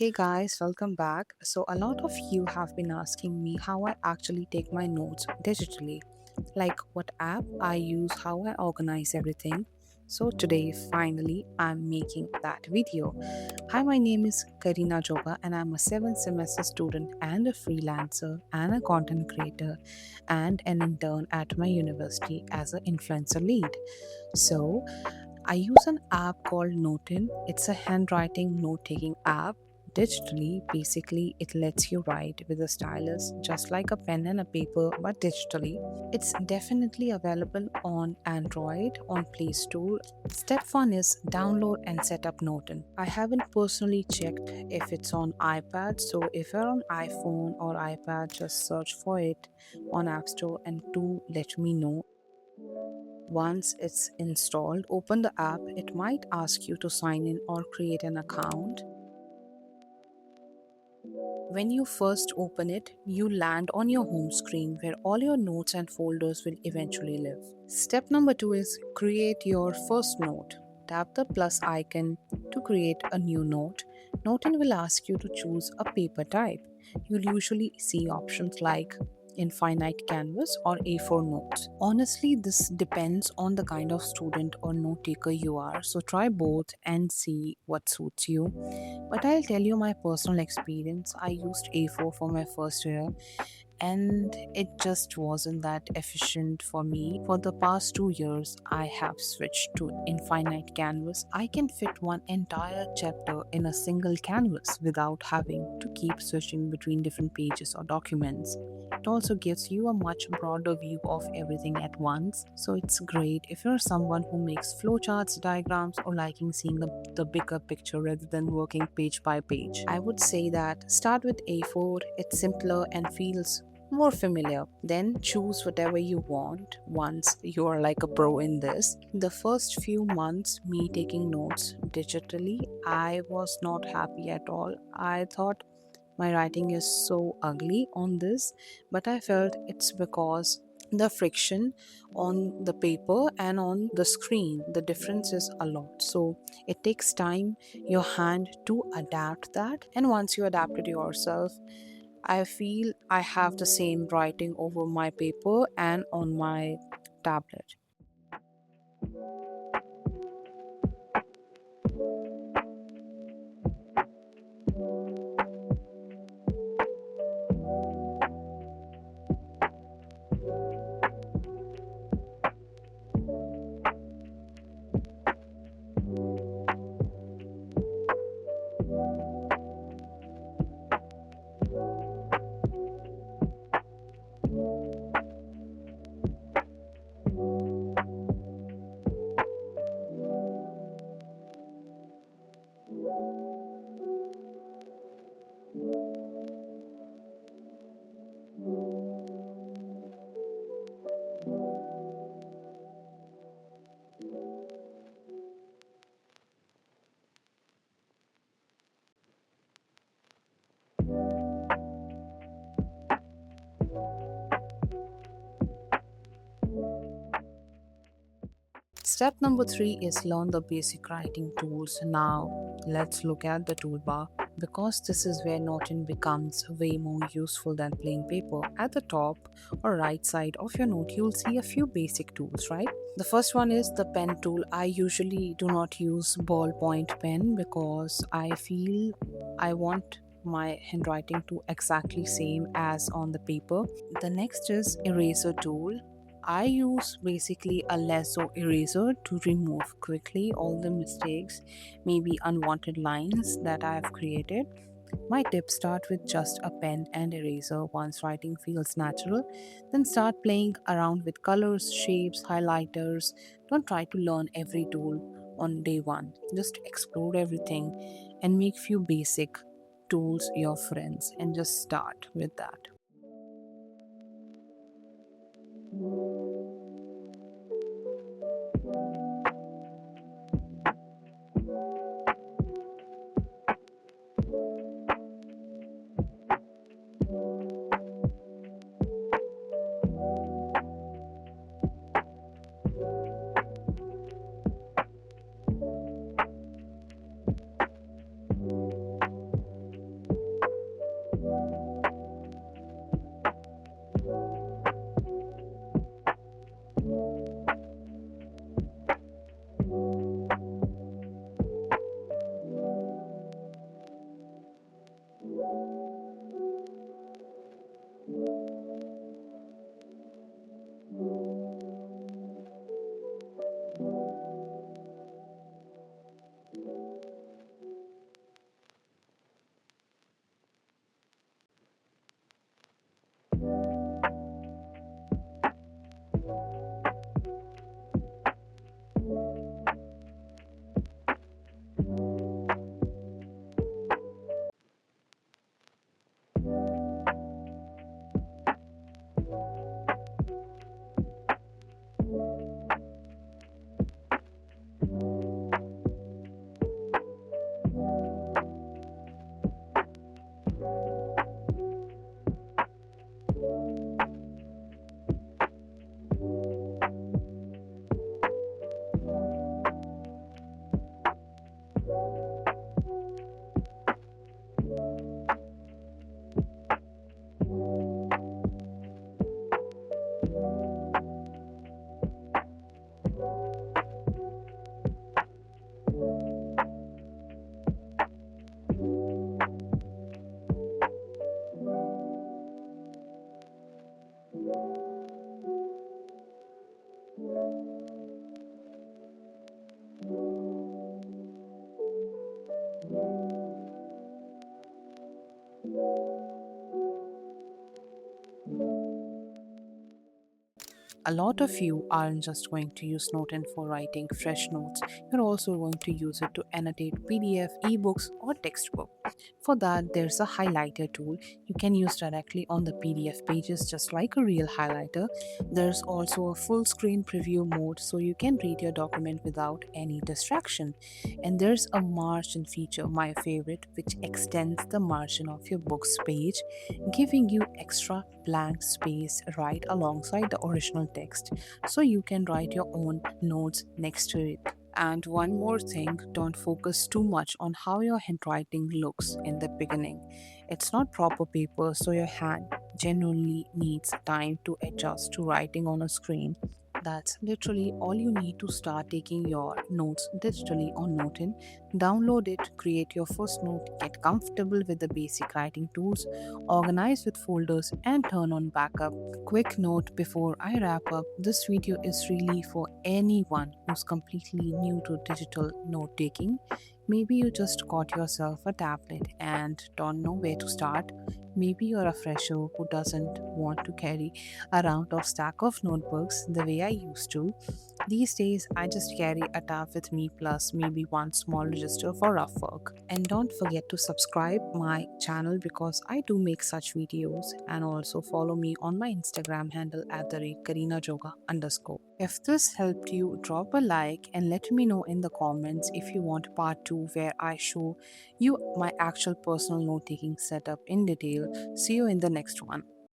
Hey guys, welcome back. So, a lot of you have been asking me how I actually take my notes digitally, like what app I use, how I organize everything. So, today, finally, I'm making that video. Hi, my name is Karina Joga, and I'm a 7th semester student and a freelancer and a content creator and an intern at my university as an influencer lead. So, I use an app called Notein. It's a handwriting note taking app. Digitally, basically, it lets you write with a stylus just like a pen and a paper, but digitally. It's definitely available on Android, on Play Store. Step 1 is download and set up Notein. I haven't personally checked if it's on iPad, so if you're on iPhone or iPad, just search for it on App Store and do let me know. Once it's installed, open the app. It might ask you to sign in or create an account. When you first open it, you land on your home screen where all your notes and folders will eventually live. Step number 2 is create your first note. Tap the plus icon to create a new note. Notin will ask you to choose a paper type. You'll usually see options like infinite canvas or A4 notes. Honestly, this depends on the kind of student or note taker you are, so try both and see what suits you. But I'll tell you my personal experience. I used A4 for my first year and it just wasn't that efficient for me. For the past 2 years, I have switched to infinite canvas. I can fit one entire chapter in a single canvas without having to keep switching between different pages or documents. It also gives you a much broader view of everything at once, so it's great if you're someone who makes flowcharts, diagrams, or liking seeing the bigger picture rather than working page by page. I would say that start with A4, it's simpler and feels more familiar. Then choose whatever you want once you are like a pro in this. The first few months, me taking notes digitally, I was not happy at all. I thought my writing is so ugly on this, but I felt it's because the friction on the paper and on the screen, the difference is a lot. So it takes time, your hand to adapt that. And once you adapt it yourself, I feel I have the same writing over my paper and on my tablet. Step number 3 is learn the basic writing tools. Now, let's look at the toolbar because this is where Notion becomes way more useful than plain paper. At the top or right side of your note, you'll see a few basic tools, right? The first one is the pen tool. I usually do not use ballpoint pen because I feel I want my handwriting to exactly same as on the paper. The next is eraser tool. I use basically a lasso eraser to remove quickly all the mistakes, maybe unwanted lines that I have created. My tips start with just a pen and eraser once writing feels natural. Then start playing around with colors, shapes, highlighters. Don't try to learn every tool on day one. Just explore everything and make few basic tools your friends and just start with that. A lot of you aren't just going to use Notein for writing fresh notes, you're also going to use it to annotate PDF, ebooks, or textbook. For that, there's a highlighter tool you can use directly on the PDF pages just like a real highlighter. There's also a full screen preview mode so you can read your document without any distraction. And there's a margin feature, my favorite, which extends the margin of your book's page, giving you extra blank space right alongside the original text so you can write your own notes next to it. And one more thing, don't focus too much on how your handwriting looks in the beginning. It's not proper paper, so your hand genuinely needs time to adjust to writing on a screen. That's literally all you need to start taking your notes digitally on Notein. Download it, create your first note, get comfortable with the basic writing tools, organize with folders, and turn on backup. Quick note before I wrap up, this video is really for anyone who's completely new to digital note taking. Maybe you just got yourself a tablet and don't know where to start. Maybe you're a fresher who doesn't want to carry around a stack of notebooks the way I used to. These days, I just carry a tab with me plus maybe one small register for rough work. And don't forget to subscribe my channel because I do make such videos, and also follow me on my Instagram handle at the rate Karina Joga _. If this helped you, drop a like and let me know in the comments if you want part 2 where I show you my actual personal note taking setup in detail. See you in the next one.